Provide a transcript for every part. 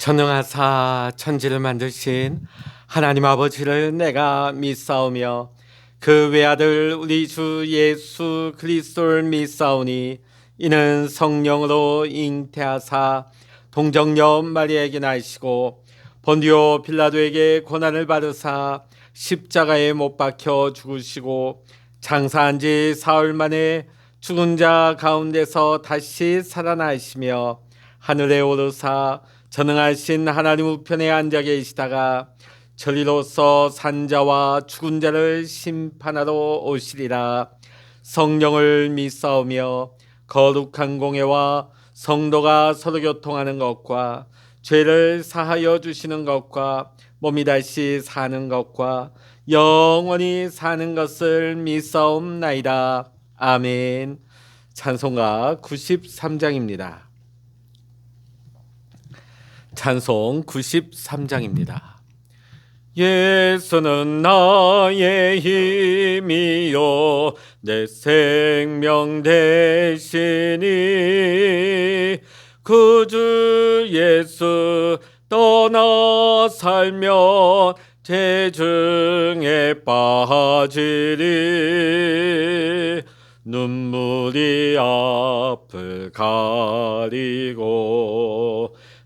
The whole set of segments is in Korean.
전능하사 천지를 만드신 하나님 아버지를 내가 믿사오며 그 외아들 우리 주 예수 그리스도를 믿사오니 이는 성령으로 잉태하사 동정녀 마리아에게 나시고 본디오 빌라도에게 고난을 받으사 십자가에 못 박혀 죽으시고 장사한 지 사흘 만에 죽은 자 가운데서 다시 살아나시며 하늘에 오르사 전능하신 하나님 우편에 앉아 계시다가 저리로서 산자와 죽은 자를 심판하러 오시리라. 성령을 믿사오며 거룩한 공예와 성도가 서로 교통하는 것과 죄를 사하여 주시는 것과 몸이 다시 사는 것과 영원히 사는 것을 믿사옵나이다. 아멘. 찬송가 93장입니다. 찬송 93장입니다. 예수는 나의 힘이요 내 생명 되시니 그 주 예수 떠나 살면 죄 중에 빠지리 눈물이 앞을 가리고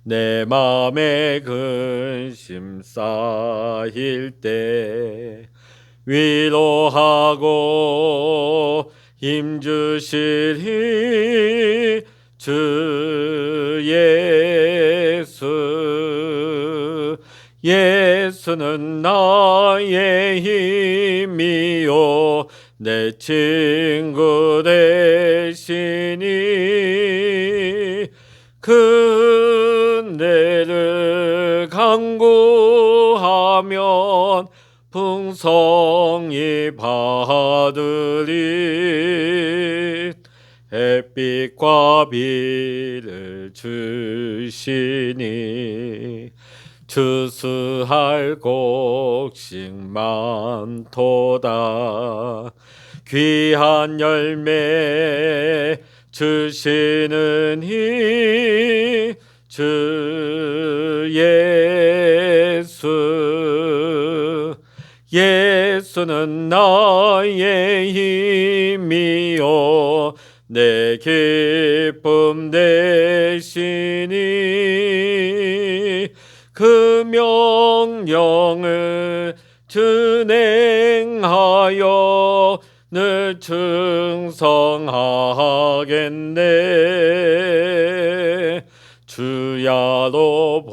내 맘에 근심 쌓일 때 위로하고 힘주시리 주 예수. 예수는 나의 힘이요 내 친구 되시니 그네를 간구하면 풍성히 받으리. 햇빛과 비를 주시니 추수할 곡식 많도다. 귀한 열매 주시는 이 주 예수. 예수는 나의 힘이요 내 기쁨 되시니 그 명령을 준행하여 늘 충성하겠네. 주야로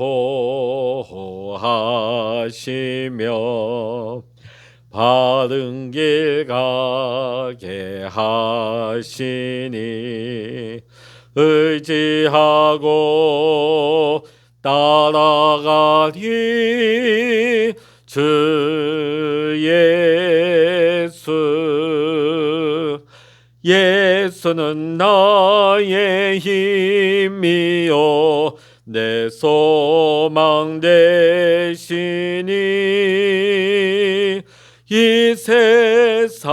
보호하시며 바른 길 가게 하시니 의지하고 따라가리 주 예수. 예수는 나의 힘이요 내 소망 되시니 이 세상을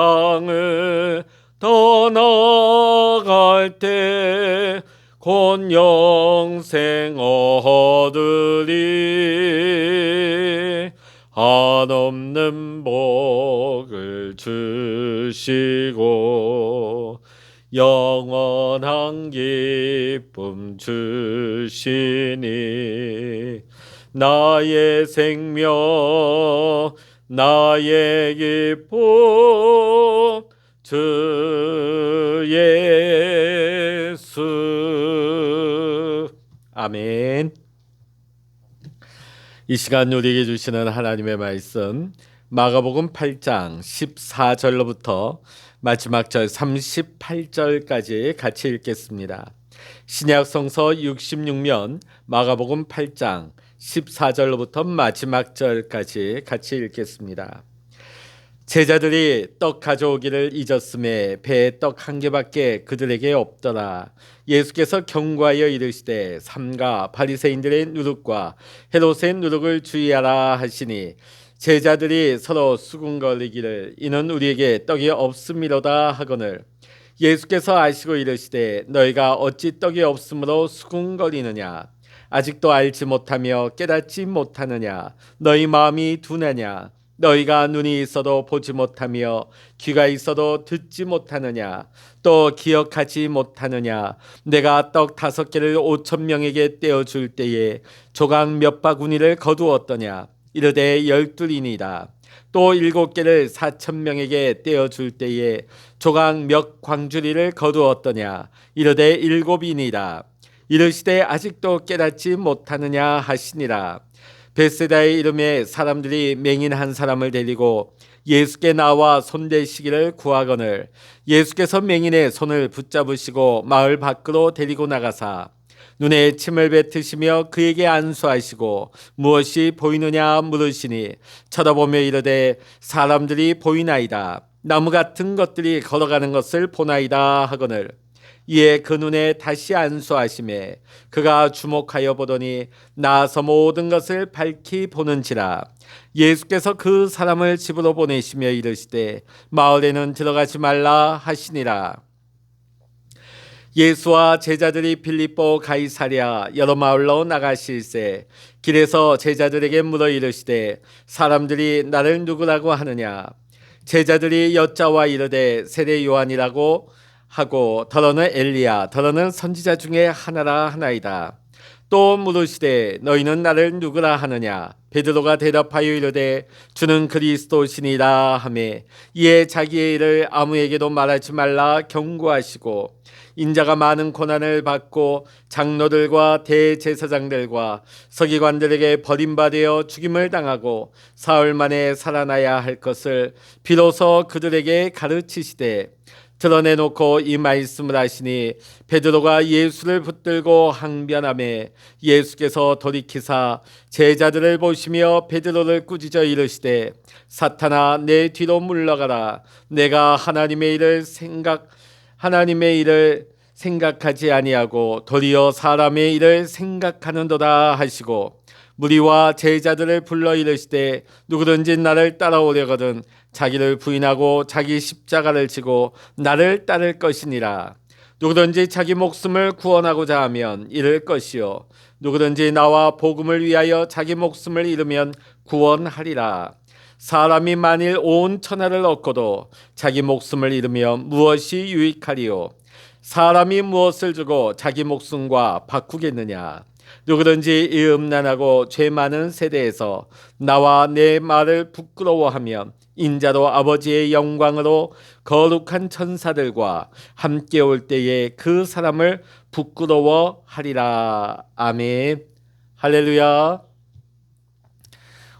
떠나갈 때 곧 영생 얻으리. 한없는 복을 주시고 영원한 기쁨 주시니 나의 생명 나의 기쁨 주 예수. 아멘. 이 시간 우리에게 주시는 하나님의 말씀 마가복음 8장 14절로부터 마지막 절 38절까지 같이 읽겠습니다. 신약 성서 66면 마가복음 8장 14절로부터 마지막 절까지 같이 읽겠습니다. 제자들이 떡 가져오기를 잊었음에 배에 떡 한 개밖에 그들에게 없더라. 예수께서 경고하여 이르시되 삼가 바리새인들의 누룩과 헤롯의 누룩을 주의하라 하시니 제자들이 서로 수군거리기를 이는 우리에게 떡이 없음이로다 하거늘 예수께서 아시고 이르시되 너희가 어찌 떡이 없으므로 수군거리느냐. 아직도 알지 못하며 깨닫지 못하느냐? 너희 마음이 둔하냐? 너희가 눈이 있어도 보지 못하며 귀가 있어도 듣지 못하느냐? 또 기억하지 못하느냐? 내가 떡 5개를 5,000명에게 떼어줄 때에 조각 몇 바구니를 거두었더냐? 이르되 12이니이다. 또 7개를 4,000명에게 떼어줄 때에 조각 몇 광주리를 거두었더냐? 이르되 7이니이다. 이르시되 아직도 깨닫지 못하느냐 하시니라. 베세다의 이름에 사람들이 맹인 한 사람을 데리고 예수께 나와 손대시기를 구하거늘 예수께서 맹인의 손을 붙잡으시고 마을 밖으로 데리고 나가사 눈에 침을 뱉으시며 그에게 안수하시고 무엇이 보이느냐 물으시니 쳐다보며 이르되 사람들이 보이나이다. 나무 같은 것들이 걸어가는 것을 보나이다 하거늘 이에 그 눈에 다시 안수하심에 그가 주목하여 보더니 나서 모든 것을 밝히 보는지라. 예수께서 그 사람을 집으로 보내시며 이르시되 마을에는 들어가지 말라 하시니라. 예수와 제자들이 빌립보 가이사랴 여러 마을로 나가실새 길에서 제자들에게 물어 이르시되 사람들이 나를 누구라고 하느냐? 제자들이 여짜와 이르되 세례 요한이라고 하고 더러는 엘리야 더러는 선지자 중에 하나라 하나이다. 또 물으시되 너희는 나를 누구라 하느냐? 베드로가 대답하여 이르되 주는 그리스도시니라 하매 이에 자기의 일을 아무에게도 말하지 말라 경고하시고 인자가 많은 고난을 받고 장로들과 대제사장들과 서기관들에게 버림받아 죽임을 당하고 사흘 만에 살아나야 할 것을 비로소 그들에게 가르치시되 드러내놓고 이 말씀을 하시니 베드로가 예수를 붙들고 항변하매 예수께서 돌이키사 제자들을 보시며 베드로를 꾸짖어 이르시되 사탄아 내 뒤로 물러가라. 내가 하나님의 일을 생각하지 아니하고 도리어 사람의 일을 생각하는도다 하시고 무리와 제자들을 불러 이르시되 누구든지 나를 따라오려거든 자기를 부인하고 자기 십자가를 지고 나를 따를 것이니라. 누구든지 자기 목숨을 구원하고자 하면 잃을 것이요 누구든지 나와 복음을 위하여 자기 목숨을 잃으면 구원하리라. 사람이 만일 온 천하를 얻고도 자기 목숨을 잃으면 무엇이 유익하리요? 사람이 무엇을 주고 자기 목숨과 바꾸겠느냐? 누구든지 이 음란하고 죄 많은 세대에서 나와 내 말을 부끄러워하면 인자도 아버지의 영광으로 거룩한 천사들과 함께 올 때에 그 사람을 부끄러워하리라. 아멘. 할렐루야.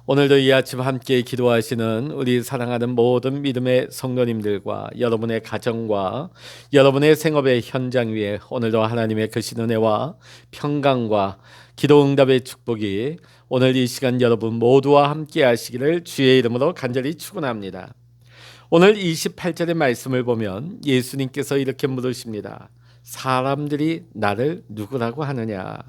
오늘도 이 아침 함께 기도하시는 우리 사랑하는 모든 믿음의 성도님들과 여러분의 가정과 여러분의 생업의 현장 위에 오늘도 하나님의 크신 은혜와 평강과 기도 응답의 축복이 오늘 이 시간 여러분 모두와 함께 하시기를 주의 이름으로 간절히 축원합니다. 오늘 28절의 말씀을 보면 예수님께서 이렇게 물으십니다. 사람들이 나를 누구라고 하느냐?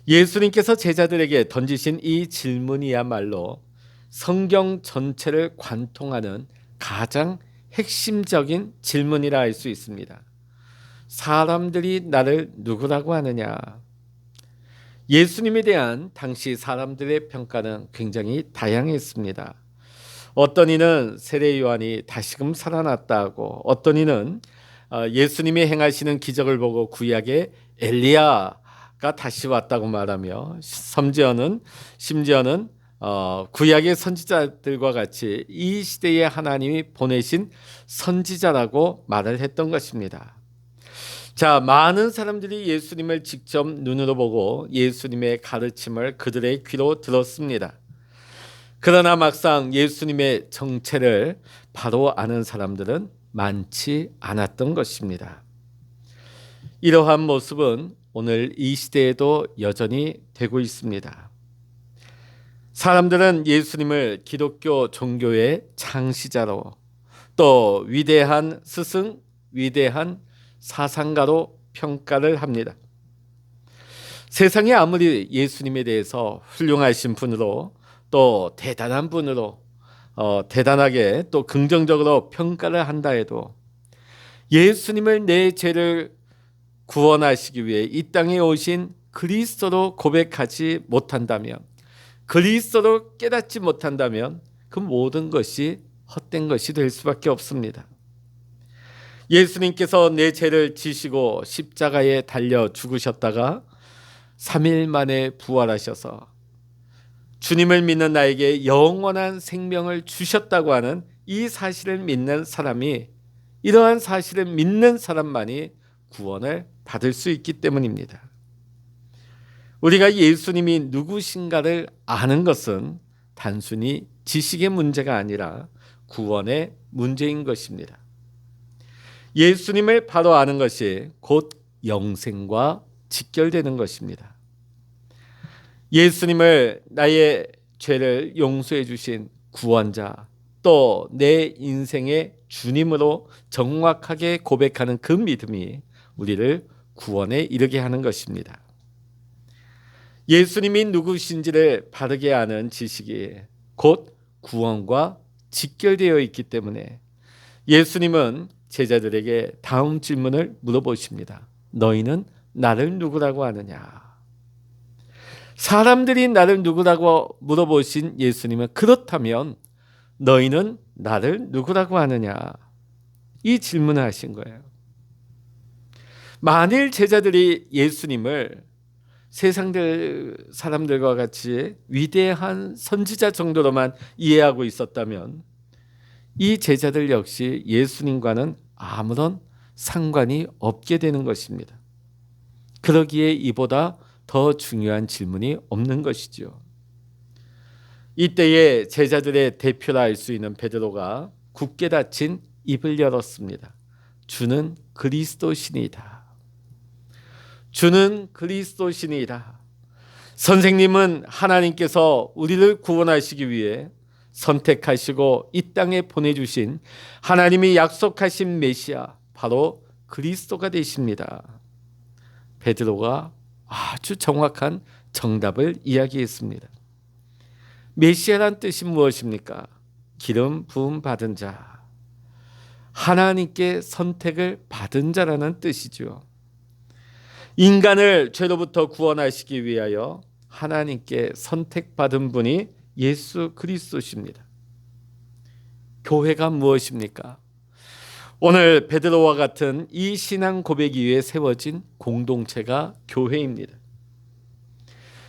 예수님께서 제자들에게 던지신 이 질문이야말로 성경 전체를 관통하는 가장 핵심적인 질문이라 할 수 있습니다. 사람들이 나를 누구라고 하느냐? 예수님에 대한 당시 사람들의 평가는 굉장히 다양했습니다. 어떤 이는 세례 요한이 다시금 살아났다고, 어떤 이는 예수님이 행하시는 기적을 보고 구약의 엘리야가 다시 왔다고 말하며 심지어는 구약의 선지자들과 같이 이 시대에 하나님이 보내신 선지자라고 말을 했던 것입니다. 자, 많은 사람들이 예수님을 직접 눈으로 보고 예수님의 가르침을 그들의 귀로 들었습니다. 그러나 막상 예수님의 정체를 바로 아는 사람들은 많지 않았던 것입니다. 이러한 모습은 오늘 이 시대에도 여전히 되고 있습니다. 사람들은 예수님을 기독교 종교의 창시자로 또 위대한 스승, 위대한 사상가로 평가를 합니다. 세상에 아무리 예수님에 대해서 훌륭하신 분으로 또 대단한 분으로 대단하게 또 긍정적으로 평가를 한다 해도 예수님을 내 죄를 구원하시기 위해 이 땅에 오신 그리스도로 고백하지 못한다면, 그리스도로 깨닫지 못한다면 그 모든 것이 헛된 것이 될 수밖에 없습니다. 예수님께서 내 죄를 지시고 십자가에 달려 죽으셨다가 3일 만에 부활하셔서 주님을 믿는 나에게 영원한 생명을 주셨다고 하는 이 사실을 믿는 사람이, 이러한 사실을 믿는 사람만이 구원을 받을 수 있기 때문입니다. 우리가 예수님이 누구신가를 아는 것은 단순히 지식의 문제가 아니라 구원의 문제인 것입니다. 예수님을 바로 아는 것이 곧 영생과 직결되는 것입니다. 예수님을 나의 죄를 용서해 주신 구원자, 또 내 인생의 주님으로 정확하게 고백하는 그 믿음이 우리를 구원에 이르게 하는 것입니다. 예수님이 누구신지를 바르게 아는 지식이 곧 구원과 직결되어 있기 때문에 예수님은 제자들에게 다음 질문을 물어보십니다. 너희는 나를 누구라고 하느냐? 사람들이 나를 누구라고 물어보신 예수님은 그렇다면 너희는 나를 누구라고 하느냐? 이 질문을 하신 거예요. 만일 제자들이 예수님을 세상 사람들과 같이 위대한 선지자 정도로만 이해하고 있었다면 이 제자들 역시 예수님과는 아무런 상관이 없게 되는 것입니다. 그러기에 이보다 더 중요한 질문이 없는 것이죠. 이때에 제자들의 대표라 할 수 있는 베드로가 굳게 닫힌 입을 열었습니다. 주는 그리스도시니이다. 주는 그리스도시니이다. 선생님은 하나님께서 우리를 구원하시기 위해 선택하시고 이 땅에 보내주신 하나님이 약속하신 메시아, 바로 그리스도가 되십니다. 베드로가 아주 정확한 정답을 이야기했습니다. 메시아란 뜻이 무엇입니까? 기름 부음 받은 자, 하나님께 선택을 받은 자라는 뜻이죠. 인간을 죄로부터 구원하시기 위하여 하나님께 선택받은 분이 예수 그리스도십니다. 교회가 무엇입니까? 오늘 베드로와 같은 이 신앙 고백 위에 세워진 공동체가 교회입니다.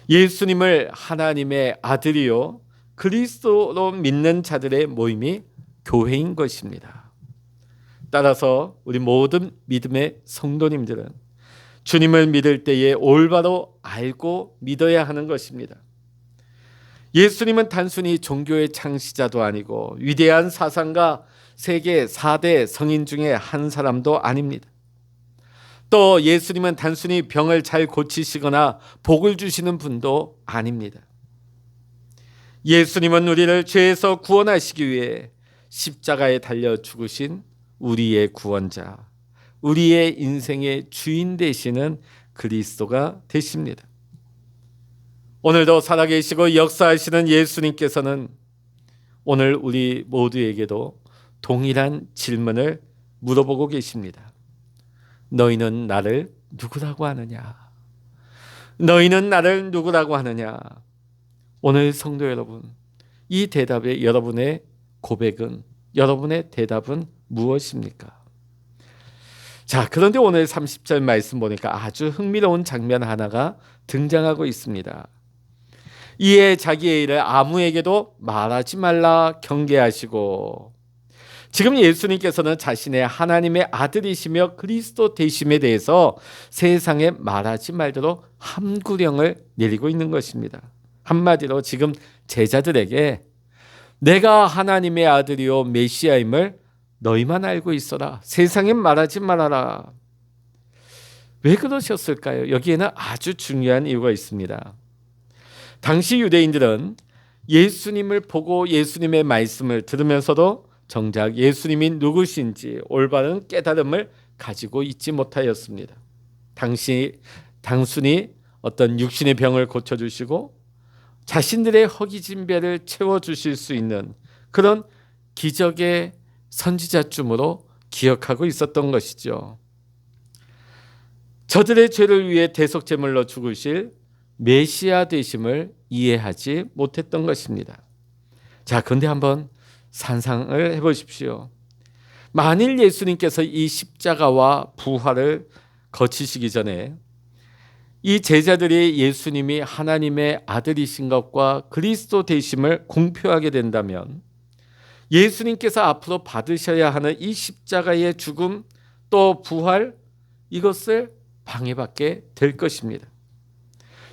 예수님을 하나님의 아들이요 그리스도로 믿는 자들의 모임이 교회인 것입니다. 따라서 우리 모든 믿음의 성도님들은 주님을 믿을 때에 올바로 알고 믿어야 하는 것입니다. 예수님은 단순히 종교의 창시자도 아니고 위대한 사상가, 세계 4대 성인 중에 한 사람도 아닙니다. 또 예수님은 단순히 병을 잘 고치시거나 복을 주시는 분도 아닙니다. 예수님은 우리를 죄에서 구원하시기 위해 십자가에 달려 죽으신 우리의 구원자, 우리의 인생의 주인 되시는 그리스도가 되십니다. 오늘도 살아계시고 역사하시는 예수님께서는 오늘 우리 모두에게도 동일한 질문을 물어보고 계십니다. 너희는 나를 누구라고 하느냐? 너희는 나를 누구라고 하느냐? 오늘 성도 여러분, 이 대답에 여러분의 고백은, 여러분의 대답은 무엇입니까? 자, 그런데 오늘 30절 말씀 보니까 아주 흥미로운 장면 하나가 등장하고 있습니다. 이에 자기의 일을 아무에게도 말하지 말라 경계하시고, 지금 예수님께서는 자신의 하나님의 아들이시며 그리스도 되심에 대해서 세상에 말하지 말도록 함구령을 내리고 있는 것입니다. 한마디로 지금 제자들에게 내가 하나님의 아들이요 메시아임을 너희만 알고 있어라. 세상에 말하지 말아라. 왜 그러셨을까요? 여기에는 아주 중요한 이유가 있습니다. 당시 유대인들은 예수님을 보고 예수님의 말씀을 들으면서도 정작 예수님이 누구신지 올바른 깨달음을 가지고 있지 못하였습니다. 단순히 어떤 육신의 병을 고쳐주시고 자신들의 허기진 배를 채워주실 수 있는 그런 기적의 선지자쯤으로 기억하고 있었던 것이죠. 저들의 죄를 위해 대속제물로 죽으실 메시아 되심을 이해하지 못했던 것입니다. 자, 그런데 한번 상상을 해보십시오. 만일 예수님께서 이 십자가와 부활을 거치시기 전에 이 제자들이 예수님이 하나님의 아들이신 것과 그리스도 되심을 공표하게 된다면 예수님께서 앞으로 받으셔야 하는 이 십자가의 죽음 또 부활, 이것을 방해받게 될 것입니다.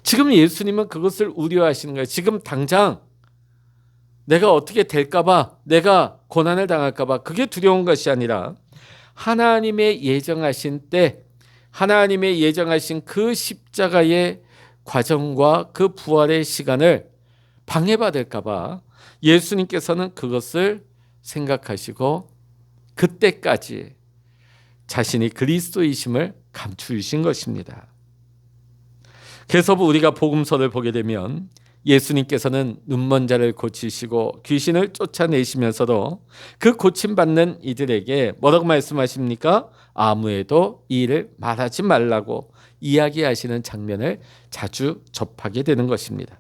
지금 예수님은 그것을 우려하시는 거예요. 지금 당장 내가 어떻게 될까봐, 내가 고난을 당할까봐, 그게 두려운 것이 아니라 하나님의 예정하신 때, 하나님의 예정하신 그 십자가의 과정과 그 부활의 시간을 방해받을까봐 예수님께서는 그것을 생각하시고 그때까지 자신이 그리스도이심을 감추신 것입니다. 그래서 우리가 복음서를 보게 되면 예수님께서는 눈먼 자를 고치시고 귀신을 쫓아내시면서도 그 고침받는 이들에게 뭐라고 말씀하십니까? 아무에도 이 일을 말하지 말라고 이야기하시는 장면을 자주 접하게 되는 것입니다.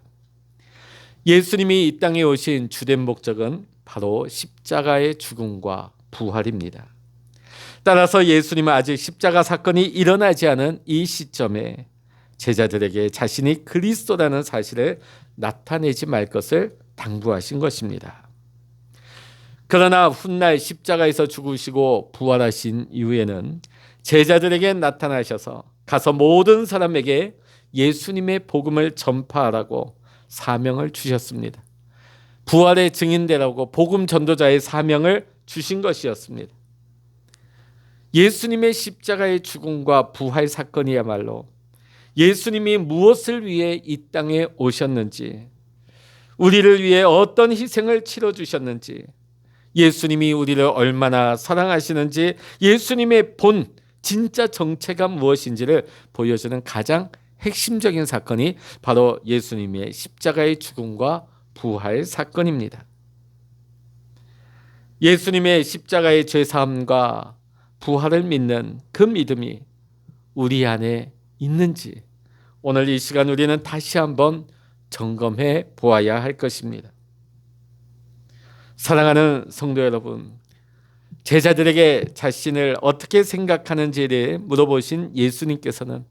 예수님이 이 땅에 오신 주된 목적은 바로 십자가의 죽음과 부활입니다. 따라서 예수님은 아직 십자가 사건이 일어나지 않은 이 시점에 제자들에게 자신이 그리스도라는 사실을 나타내지 말 것을 당부하신 것입니다. 그러나 훗날 십자가에서 죽으시고 부활하신 이후에는 제자들에게 나타나셔서 가서 모든 사람에게 예수님의 복음을 전파하라고 사명을 주셨습니다. 부활의 증인되라고 복음 전도자의 사명을 주신 것이었습니다. 예수님의 십자가의 죽음과 부활 사건이야말로 예수님이 무엇을 위해 이 땅에 오셨는지, 우리를 위해 어떤 희생을 치러주셨는지, 예수님이 우리를 얼마나 사랑하시는지, 예수님의 본 진짜 정체가 무엇인지를 보여주는 가장 핵심적인 사건이 바로 예수님의 십자가의 죽음과 부활 사건입니다. 예수님의 십자가의 죄사함과 부활을 믿는 그 믿음이 우리 안에 있는지 오늘 이 시간 우리는 다시 한번 점검해 보아야 할 것입니다. 사랑하는 성도 여러분, 제자들에게 자신을 어떻게 생각하는지에 대해 물어보신 예수님께서는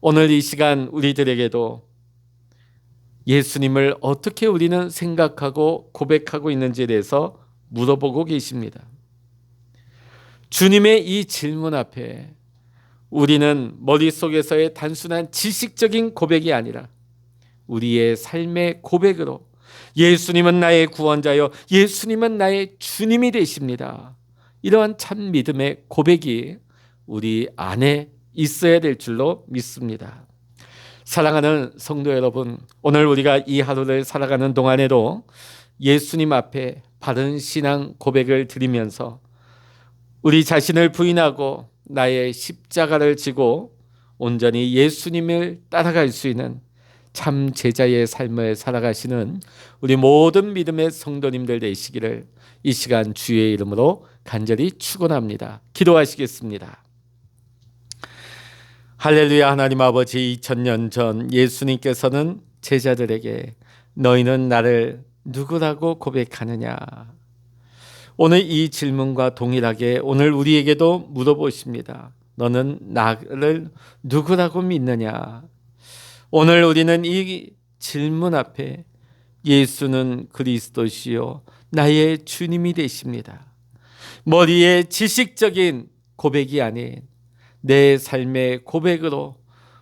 오늘 이 시간 우리들에게도 예수님을 어떻게 우리는 생각하고 고백하고 있는지에 대해서 물어보고 계십니다. 주님의 이 질문 앞에 우리는 머릿속에서의 단순한 지식적인 고백이 아니라 우리의 삶의 고백으로 예수님은 나의 구원자요, 예수님은 나의 주님이 되십니다, 이러한 참 믿음의 고백이 우리 안에 있어야 될 줄로 믿습니다. 사랑하는 성도 여러분, 오늘 우리가 이 하루를 살아가는 동안에도 예수님 앞에 바른 신앙 고백을 드리면서 우리 자신을 부인하고 나의 십자가를 지고 온전히 예수님을 따라갈 수 있는 참 제자의 삶을 살아가시는 우리 모든 믿음의 성도님들 되시기를 이 시간 주의 이름으로 간절히 축원합니다. 기도하시겠습니다. 할렐루야. 하나님 아버지, 2000년 전 예수님께서는 제자들에게 너희는 나를 누구라고 고백하느냐, 오늘 이 질문과 동일하게 오늘 우리에게도 물어보십니다. 너는 나를 누구라고 믿느냐? 오늘 우리는 이 질문 앞에 예수는 그리스도시요 나의 주님이 되십니다, 머리의 지식적인 고백이 아닌 내 삶의 고백으로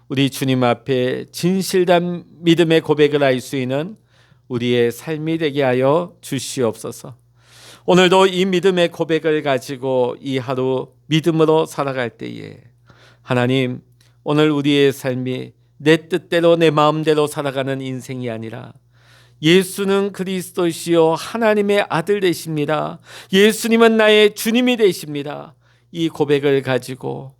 우리 주님 앞에 진실된 믿음의 고백을 할 수 있는 우리의 삶이 되게 하여 주시옵소서. 오늘도 이 믿음의 고백을 가지고 이 하루 믿음으로 살아갈 때에 하나님, 오늘 우리의 삶이 내 뜻대로 내 마음대로 살아가는 인생이 아니라 예수는 그리스도시요 하나님의 아들 되십니다, 예수님은 나의 주님이 되십니다, 이 고백을 가지고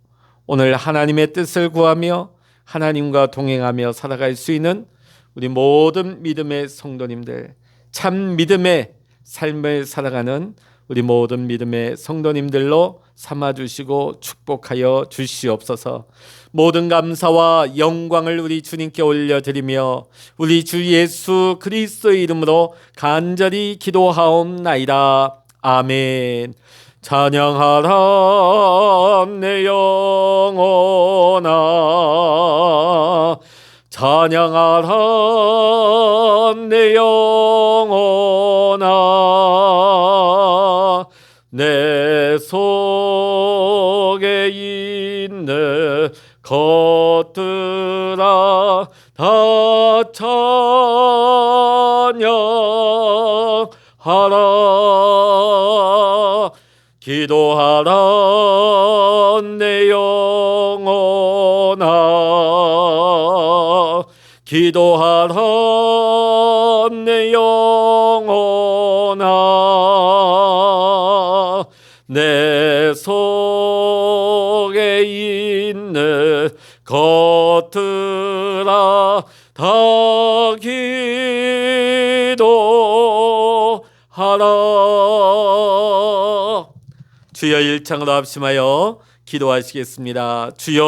오늘 하나님의 뜻을 구하며 하나님과 동행하며 살아갈 수 있는 우리 모든 믿음의 성도님들, 참 믿음의 삶을 살아가는 우리 모든 믿음의 성도님들로 삼아주시고 축복하여 주시옵소서. 모든 감사와 영광을 우리 주님께 올려드리며 우리 주 예수 그리스도의 이름으로 간절히 기도하옵나이다. 아멘. 찬양하라 내 영혼아, 찬양하라 내 영혼아, 내 속에 있는 것들아 다 찬양하라. 기도하라 내 영혼아, 기도하라 내 영혼아, 내 속에 있는 것들아 다 기도하라. 주여 일창으로 합심하여 기도하시겠습니다. 주여